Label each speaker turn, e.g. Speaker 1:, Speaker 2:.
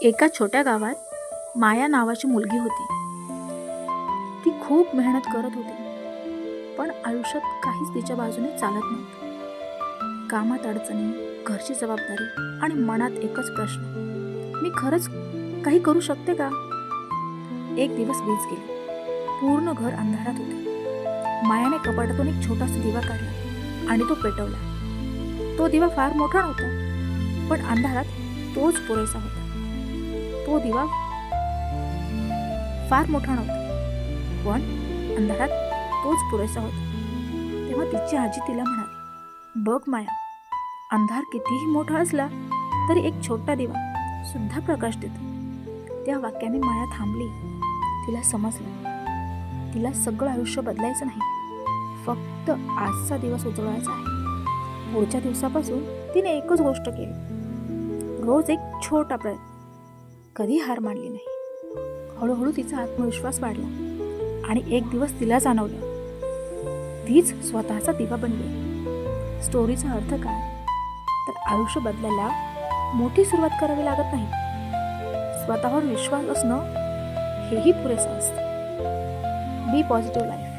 Speaker 1: एका छोट्या गावात माया नावाची मुलगी होती. ती खूप मेहनत करत होती, पण आयुष्यात काहीच तिच्या बाजूने चालत नव्हतं. कामात अडचणी, घरची जबाबदारी आणि मनात एकच प्रश्न, मी खरंच काही करू शकते का? एक दिवस वीज गेली. पूर्ण घर अंधारात होते. मायाने कपाटातून एक छोटासा दिवा काढला आणि तो पेटवला. तो दिवा फार मोठा नव्हता, पण अंधारात तोच पुरेसा होता. तो दिवा फार मोठा नव्हता, पण अंधारात तोच पुरेसा होता. तेव्हा तिची आजी तिला म्हणाली, बघ माया, अंधार कितीही मोठा असला तरी एक छोटा दिवा सुद्धा प्रकाश देतो. त्या वाक्याने माया थांबली. तिला समजलं, तिला सगळं आयुष्य बदलायचं नाही, फक्त आजचा दिवस उजळवायचा आहे. पुढच्या दिवसापासून तिने एकच गोष्ट केली, रोज एक छोटा प्रयत्न. कधी हार मानली नाही. हळूहळू तिचा आत्मविश्वास वाढला आणि एक दिवस तिला जाणवलं, तीच स्वतःचा दिवा बनली. स्टोरीचा अर्थ काय? तर आयुष्य बदलायला मोठी सुरुवात करावी लागत नाही, स्वतःवर विश्वास असणं हेही पुरेसं असतं. बी पॉझिटिव्ह लाईफ.